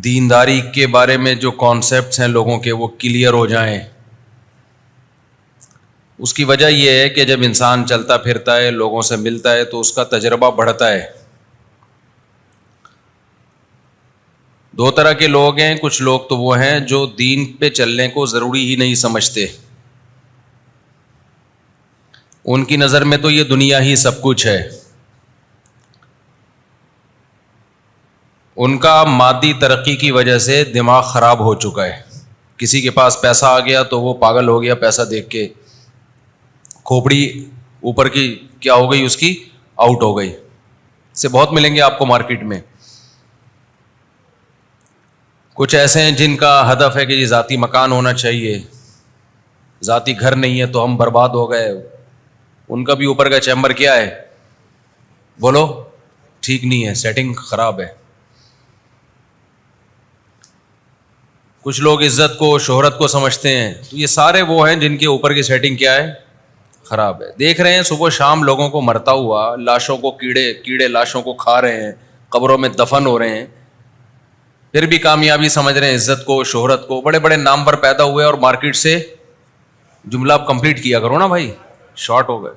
دینداری کے بارے میں جو کانسیپٹس ہیں لوگوں کے وہ کلیئر ہو جائیں. اس کی وجہ یہ ہے کہ جب انسان چلتا پھرتا ہے، لوگوں سے ملتا ہے، تو اس کا تجربہ بڑھتا ہے. دو طرح کے لوگ ہیں. کچھ لوگ تو وہ ہیں جو دین پہ چلنے کو ضروری ہی نہیں سمجھتے. ان کی نظر میں تو یہ دنیا ہی سب کچھ ہے. ان کا مادی ترقی کی وجہ سے دماغ خراب ہو چکا ہے. کسی کے پاس پیسہ آ گیا تو وہ پاگل ہو گیا پیسہ دیکھ کے. کھوپڑی اوپر کی کیا ہو گئی، اس کی آؤٹ ہو گئی. سے بہت ملیں گے آپ کو مارکیٹ میں. کچھ ایسے ہیں جن کا ہدف ہے کہ یہ ذاتی مکان ہونا چاہیے، ذاتی گھر نہیں ہے تو ہم برباد ہو گئے. ان کا بھی اوپر کا چیمبر کیا ہے، بولو، ٹھیک نہیں ہے، سیٹنگ خراب ہے. کچھ لوگ عزت کو، شہرت کو سمجھتے ہیں. تو یہ سارے وہ ہیں جن کے اوپر کی سیٹنگ کیا ہے، خراب ہے. دیکھ رہے ہیں صبح شام لوگوں کو مرتا ہوا، لاشوں کو کیڑے لاشوں کو کھا رہے ہیں، قبروں میں دفن ہو رہے ہیں، پھر بھی کامیابی سمجھ رہے ہیں عزت کو، شہرت کو. بڑے بڑے نام پر پیدا ہوئے اور مارکیٹ سے جملہ آپ کمپلیٹ کیا کرو نا بھائی، شارٹ ہو گئے.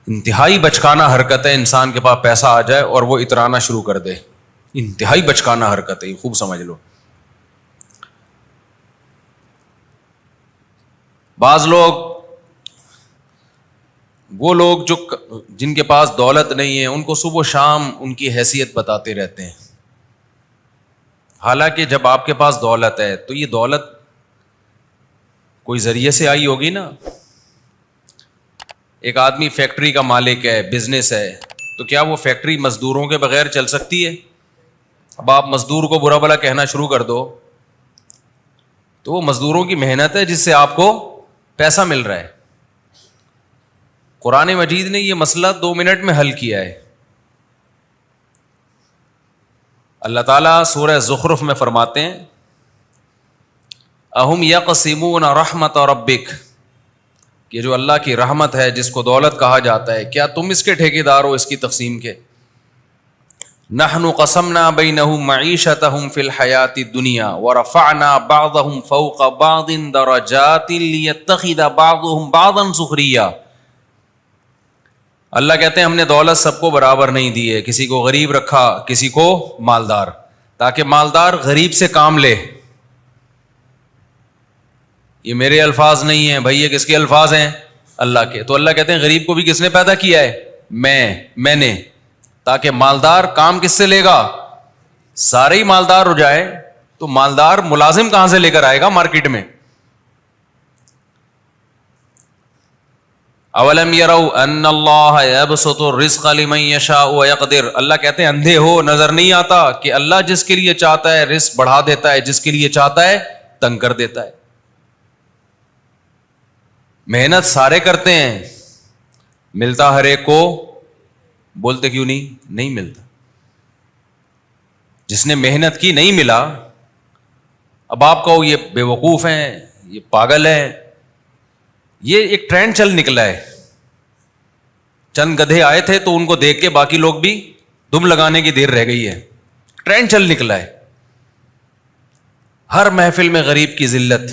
انتہائی بچکانہ حرکت ہے انسان کے پاس پیسہ آ جائے اور وہ اترانا شروع کر دے. انتہائی بچکانہ حرکت ہے، خوب سمجھ لو. بعض لوگ، وہ لوگ جن کے پاس دولت نہیں ہے، ان کو صبح و شام ان کی حیثیت بتاتے رہتے ہیں. حالانکہ جب آپ کے پاس دولت ہے تو یہ دولت کوئی ذریعے سے آئی ہوگی نا. ایک آدمی فیکٹری کا مالک ہے، بزنس ہے، تو کیا وہ فیکٹری مزدوروں کے بغیر چل سکتی ہے؟ اب آپ مزدور کو برا بھلا کہنا شروع کر دو تو وہ مزدوروں کی محنت ہے جس سے آپ کو پیسہ مل رہا ہے. قرآن مجید نے یہ مسئلہ 2 منٹ میں حل کیا ہے. اللہ تعالیٰ سورہ زخرف میں فرماتے ہیں اہم یقسمون رحمت ربک، کہ جو اللہ کی رحمت ہے جس کو دولت کہا جاتا ہے، کیا تم اس کے ٹھیکیدار ہو، اس کی تقسیم کے؟ نحن قسمنا بینہم معیشتہم فی الحیاۃ الدنیا ورفعنا بعضہم فوق بعض درجات لیتخذ بعضہم بعضا سخریا. اللہ کہتے ہیں ہم نے دولت سب کو برابر نہیں دی ہے، کسی کو غریب رکھا، کسی کو مالدار، تاکہ مالدار غریب سے کام لے. یہ میرے الفاظ نہیں ہیں بھائی، یہ کس کے الفاظ ہیں؟ اللہ کے. تو اللہ کہتے ہیں غریب کو بھی کس نے پیدا کیا ہے؟ میں نے. تاکہ مالدار کام کس سے لے گا؟ سارے ہی مالدار ہو جائے تو مالدار ملازم کہاں سے لے کر آئے گا مارکیٹ میں؟ اولم یروا ان اللہ یبسط الرزق لمن یشاء ویقدر. اللہ کہتے ہیں اندھے ہو، نظر نہیں آتا کہ اللہ جس کے لیے چاہتا ہے رزق بڑھا دیتا ہے، جس کے لیے چاہتا ہے تنگ کر دیتا ہے. محنت سارے کرتے ہیں، ملتا ہر ایک کو، بولتے کیوں نہیں ملتا. جس نے محنت کی نہیں ملا. اب آپ کہو یہ بے وقوف ہیں، یہ پاگل ہیں. یہ ایک ٹرینڈ چل نکلا ہے. چند گدھے آئے تھے تو ان کو دیکھ کے باقی لوگ بھی دم لگانے کی دیر رہ گئی ہے. ٹرینڈ چل نکلا ہے. ہر محفل میں غریب کی ذلت.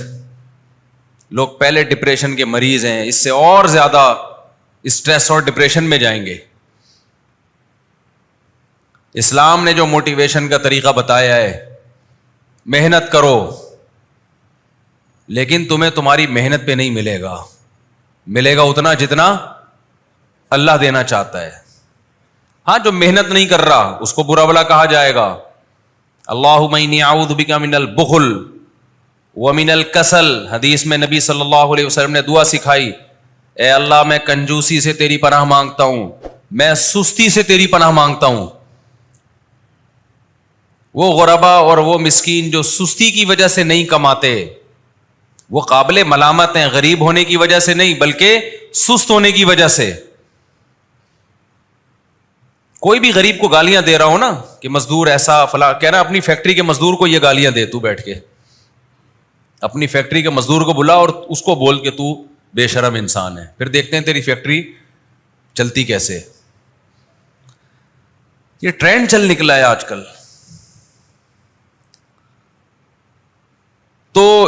لوگ پہلے ڈپریشن کے مریض ہیں، اس سے اور زیادہ اسٹریس اور ڈپریشن میں جائیں گے. اسلام نے جو موٹیویشن کا طریقہ بتایا ہے، محنت کرو، لیکن تمہیں تمہاری محنت پہ نہیں ملے گا، ملے گا اتنا جتنا اللہ دینا چاہتا ہے. ہاں جو محنت نہیں کر رہا اس کو برا بھلا کہا جائے گا. اللہم انی اعوذ بک من البخل ومن الکسل. حدیث میں نبی صلی اللہ علیہ وسلم نے دعا سکھائی، اے اللہ میں کنجوسی سے تیری پناہ مانگتا ہوں، میں سستی سے تیری پناہ مانگتا ہوں. وہ غربا اور وہ مسکین جو سستی کی وجہ سے نہیں کماتے وہ قابل ملامت ہیں، غریب ہونے کی وجہ سے نہیں بلکہ سست ہونے کی وجہ سے. کوئی بھی غریب کو گالیاں دے رہا ہو نا کہ مزدور ایسا فلاں، کہنا اپنی فیکٹری کے مزدور کو یہ گالیاں دے، تو بیٹھ کے اپنی فیکٹری کے مزدور کو بلا اور اس کو بول کہ تو بے شرم انسان ہے، پھر دیکھتے ہیں تیری فیکٹری چلتی کیسے. یہ ٹرینڈ چل نکلا ہے آج کل.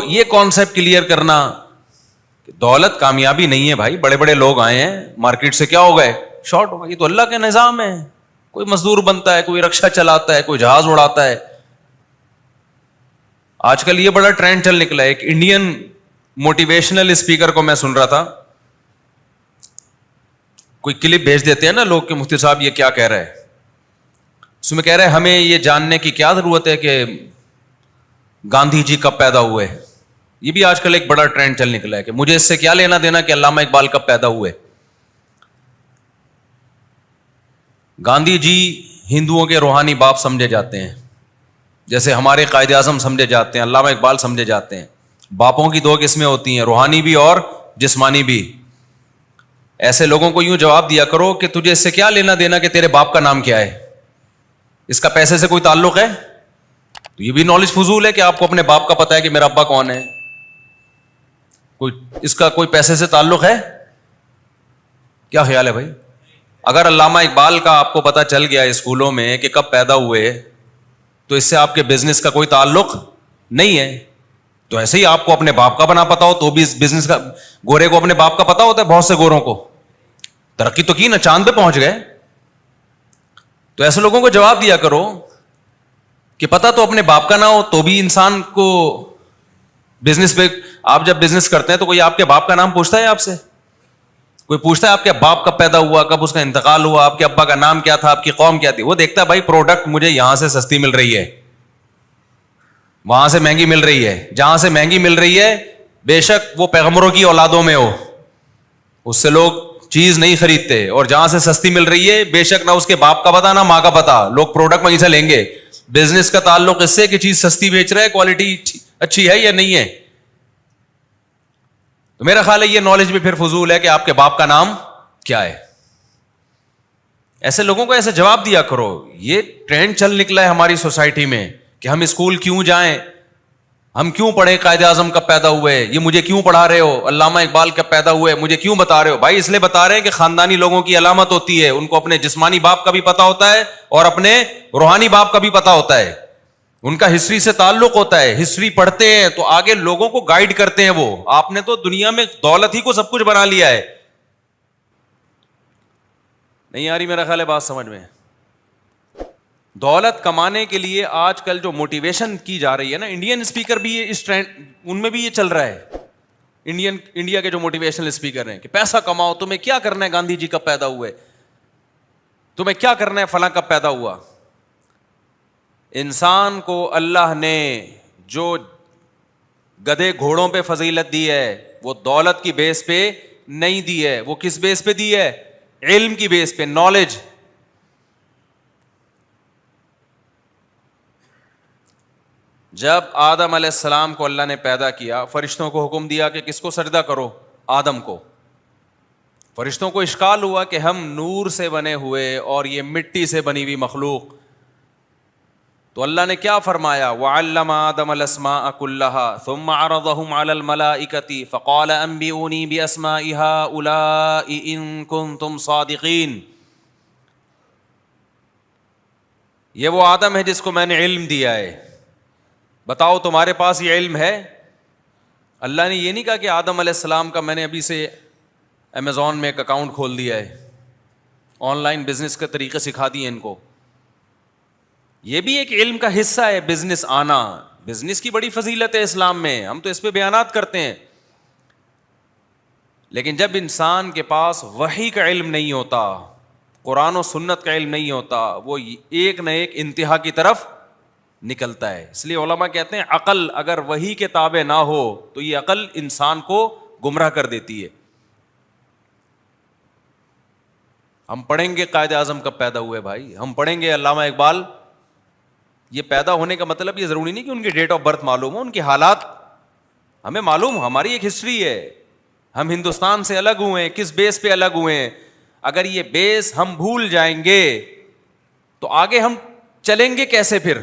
یہ کانسیپٹ کلیئر کرنا کہ دولت کامیابی نہیں ہے بھائی. بڑے بڑے لوگ آئے ہیں مارکیٹ سے, کیا ہو گئے؟ شارٹ ہو گئے. یہ تو اللہ کا نظام ہے. کوئی مزدور بنتا ہے, کوئی رکشا چلاتا ہے, کوئی جہاز اڑاتا ہے. آج کل یہ بڑا ٹرینڈ چل نکلا ہے. ایک انڈین موٹیویشنل اسپیکر کو میں سن رہا تھا, کوئی کلپ بھیج دیتے ہیں نا لوگ کہ مفتی صاحب یہ کیا کہہ رہے ہیں, اس میں کہہ رہے ہیں ہمیں یہ جاننے کی کیا ضرورت ہے کہ گاندھی جی کب پیدا ہوئے. یہ بھی آج کل ایک بڑا ٹرینڈ چل نکلا ہے کہ مجھے اس سے کیا لینا دینا کہ علامہ اقبال کب پیدا ہوئے. گاندھی جی ہندوؤں کے روحانی باپ سمجھے جاتے ہیں, جیسے ہمارے قائد اعظم سمجھے جاتے ہیں, علامہ اقبال سمجھے جاتے ہیں. باپوں کی 2 قسمیں ہوتی ہیں, روحانی بھی اور جسمانی بھی. ایسے لوگوں کو یوں جواب دیا کرو کہ تجھے اس سے کیا لینا دینا کہ تیرے باپ کا نام کیا ہے, اس کا پیسے سے کوئی تعلق ہے؟ تو یہ بھی نالج فضول ہے کہ آپ کو اپنے باپ کا پتہ ہے کہ میرا ابا کون ہے. اس کا کوئی پیسے سے تعلق ہے؟ کیا خیال ہے بھائی؟ اگر علامہ اقبال کا آپ کو پتہ چل گیا اسکولوں میں کہ کب پیدا ہوئے, تو اس سے آپ کے بزنس کا کوئی تعلق نہیں ہے. تو ایسے ہی آپ کو اپنے باپ کا بنا پتا ہو تو بھی اس بزنس کا, گورے کو اپنے باپ کا پتا ہوتا ہے, بہت سے گوروں کو ترقی تو کی نا, چاند پہ پہنچ گئے. تو ایسے لوگوں کو جواب دیا کرو کہ پتا تو اپنے باپ کا نہ ہو تو بھی انسان کو بزنس پہ, آپ جب بزنس کرتے ہیں تو کوئی آپ کے باپ کا نام پوچھتا ہے آپ سے؟ کوئی پوچھتا ہے آپ کے باپ کب پیدا ہوا, کب اس کا انتقال ہوا, آپ کے ابا کا نام کیا تھا, آپ کی قوم کیا تھی؟ وہ دیکھتا ہے بھائی پروڈکٹ مجھے یہاں سے سستی مل رہی ہے, وہاں سے مہنگی مل رہی ہے. جہاں سے مہنگی مل رہی ہے بے شک وہ پیغمبروں کی اولادوں میں ہو, اس سے لوگ چیز نہیں خریدتے, اور جہاں سے سستی مل رہی ہے بے شک نہ اس کے باپ کا پتا نہ ماں کا پتا, لوگ پروڈکٹ وہیں سے لیں گے. بزنس کا تعلق اس سے کہ چیز سستی بیچ رہا ہے, کوالٹی اچھی ہے یا نہیں ہے. تو میرا خیال ہے یہ نالج بھی پھر فضول ہے کہ آپ کے باپ کا نام کیا ہے. ایسے لوگوں کو ایسے جواب دیا کرو. یہ ٹرینڈ چل نکلا ہے ہماری سوسائٹی میں کہ ہم اسکول کیوں جائیں, ہم کیوں پڑھیں قائد اعظم کب پیدا ہوئے, یہ مجھے کیوں پڑھا رہے ہو, علامہ اقبال کب پیدا ہوئے مجھے کیوں بتا رہے ہو. بھائی اس لیے بتا رہے ہیں کہ خاندانی لوگوں کی علامت ہوتی ہے, ان کو اپنے جسمانی باپ کا بھی پتا ہوتا ہے اور اپنے روحانی باپ کا بھی پتا ہوتا ہے, ان کا ہسٹری سے تعلق ہوتا ہے. ہسٹری پڑھتے ہیں تو آگے لوگوں کو گائیڈ کرتے ہیں. وہ آپ نے تو دنیا میں دولت ہی کو سب کچھ بنا لیا ہے. نہیں آ رہی میرا خیال ہے بات سمجھ میں؟ دولت کمانے کے لیے آج کل جو موٹیویشن کی جا رہی ہے نا, انڈین اسپیکر بھی اس ٹرینڈ, ان میں بھی یہ چل رہا ہے. انڈیا کے جو موٹیویشنل اسپیکر ہیں کہ پیسہ کماؤ, تمہیں کیا کرنا ہے گاندھی جی کب پیدا ہوئے, تمہیں کیا کرنا ہے فلاں کب پیدا ہوا. انسان کو اللہ نے جو گدھے گھوڑوں پہ فضیلت دی ہے وہ دولت کی بیس پہ نہیں دی ہے. وہ کس بیس پہ دی ہے؟ علم کی بیس پہ, نالج. جب آدم علیہ السلام کو اللہ نے پیدا کیا, فرشتوں کو حکم دیا کہ کس کو سجدہ کرو؟ آدم کو. فرشتوں کو اشکال ہوا کہ ہم نور سے بنے ہوئے اور یہ مٹی سے بنی ہوئی مخلوق. تو اللہ نے کیا فرمایا؟ وَعَلَّمَ آدَمَ الْأَسْمَاءَ كُلَّهَا ثُمَّ عَرَضَهُمْ عَلَى الْمَلَائِكَةِ فَقَالَ أَنبِئُونِي بِأَسْمَاءِ هَؤُلَاءِ إِن كُنتُمْ صَادِقِينَ. یہ وہ آدم ہے جس کو میں نے علم دیا ہے, بتاؤ تمہارے پاس یہ علم ہے؟ اللہ نے یہ نہیں کہا کہ آدم علیہ السلام کا میں نے ابھی سے امیزون میں ایک اکاؤنٹ کھول دیا ہے, آن لائن بزنس کے طریقے سکھا دیے ان کو. یہ بھی ایک علم کا حصہ ہے بزنس آنا. بزنس کی بڑی فضیلت ہے اسلام میں, ہم تو اس پہ بیانات کرتے ہیں. لیکن جب انسان کے پاس وحی کا علم نہیں ہوتا, قرآن و سنت کا علم نہیں ہوتا, وہ ایک نہ ایک انتہا کی طرف نکلتا ہے. اس لیے علماء کہتے ہیں عقل اگر وحی کے تابع نہ ہو تو یہ عقل انسان کو گمراہ کر دیتی ہے. ہم پڑھیں گے قائد اعظم کب پیدا ہوئے بھائی, ہم پڑھیں گے علامہ اقبال. یہ پیدا ہونے کا مطلب یہ ضروری نہیں کہ ان کی ڈیٹ آف برتھ معلوم ہو, ان کے حالات ہمیں معلوم ہو. ہماری ایک ہسٹری ہے, ہم ہندوستان سے الگ ہوئے ہیں, کس بیس پہ الگ ہوئے ہیں. اگر یہ بیس ہم بھول جائیں گے تو آگے ہم چلیں گے کیسے پھر؟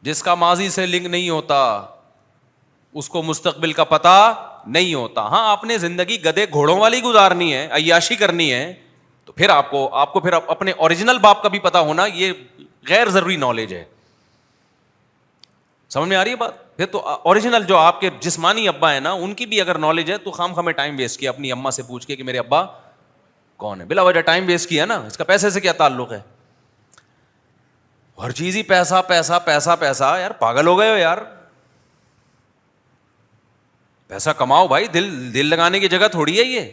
جس کا ماضی سے لنک نہیں ہوتا اس کو مستقبل کا پتہ نہیں ہوتا. ہاں آپ نے زندگی گدھے گھوڑوں والی گزارنی ہے, عیاشی کرنی ہے, تو پھر آپ کو پھر اپنے اوریجنل باپ کا بھی پتہ ہونا, یہ غیر ضروری نالج ہے. سمجھ میں آ رہی ہے بات؟ پھر تو اوریجنل جو آپ کے جسمانی ابا ہے نا, ان کی بھی اگر نالج ہے تو خام خامے ٹائم ویسٹ کیا اپنی اماں سے پوچھ کے کہ میرے ابا کون ہے, بلا وجہ ٹائم ویسٹ کیا نا, اس کا پیسے سے کیا تعلق ہے؟ ہر چیز ہی پیسہ پیسہ پیسہ پیسہ, یار پاگل ہو گئے ہو یار. پیسہ کماؤ بھائی, دل لگانے کی جگہ تھوڑی ہے یہ.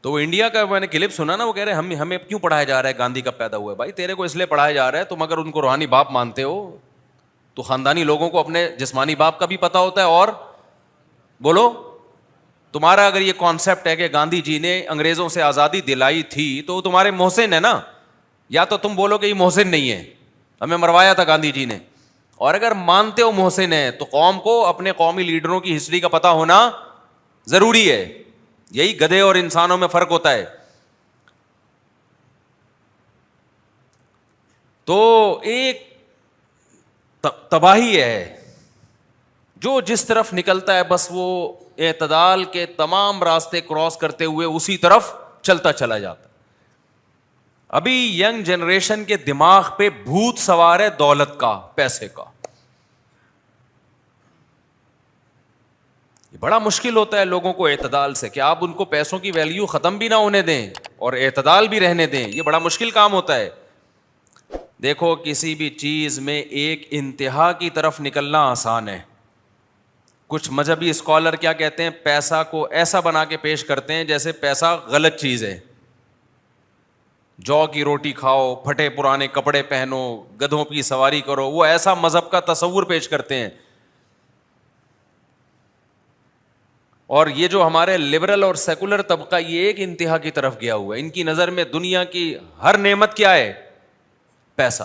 تو وہ انڈیا کا میں نے کلپ سنا نا, وہ کہہ رہے ہمیں کیوں پڑھایا جا رہا ہے گاندھی کب پیدا ہوا ہے. بھائی تیرے کو اس لیے پڑھایا جا رہا ہے, تم اگر ان کو روحانی باپ مانتے ہو تو خاندانی لوگوں کو اپنے جسمانی باپ کا بھی پتا ہوتا ہے. اور بولو, تمہارا اگر یہ کانسیپٹ ہے کہ گاندھی جی نے انگریزوں سے آزادی دلائی تھی تو تمہارے محسن ہے نا, یا تو تم بولو کہ یہ محسن نہیں ہے, ہمیں مروایا تھا گاندھی جی نے. اور اگر مانتے ہو محسن ہے تو قوم کو اپنے قومی لیڈروں کی ہسٹری کا پتہ ہونا ضروری ہے. یہی گدھے اور انسانوں میں فرق ہوتا ہے. تو ایک تباہی ہے, جو جس طرف نکلتا ہے بس وہ اعتدال کے تمام راستے کراس کرتے ہوئے اسی طرف چلتا چلا جاتا ہے. ابھی ینگ جنریشن کے دماغ پہ بھوت سوار ہے دولت کا, پیسے کا. بڑا مشکل ہوتا ہے لوگوں کو اعتدال سے, کہ آپ ان کو پیسوں کی ویلیو ختم بھی نہ ہونے دیں اور اعتدال بھی رہنے دیں. یہ بڑا مشکل کام ہوتا ہے. دیکھو کسی بھی چیز میں ایک انتہا کی طرف نکلنا آسان ہے. کچھ مذہبی اسکالر کیا کہتے ہیں, پیسہ کو ایسا بنا کے پیش کرتے ہیں جیسے پیسہ غلط چیز ہے. جو کی روٹی کھاؤ, پھٹے پرانے کپڑے پہنو, گدھوں کی سواری کرو, وہ ایسا مذہب کا تصور پیش کرتے ہیں. اور یہ جو ہمارے لبرل اور سیکولر طبقہ, یہ ایک انتہا کی طرف گیا ہوا ہے. ان کی نظر میں دنیا کی ہر نعمت کیا ہے؟ پیسہ.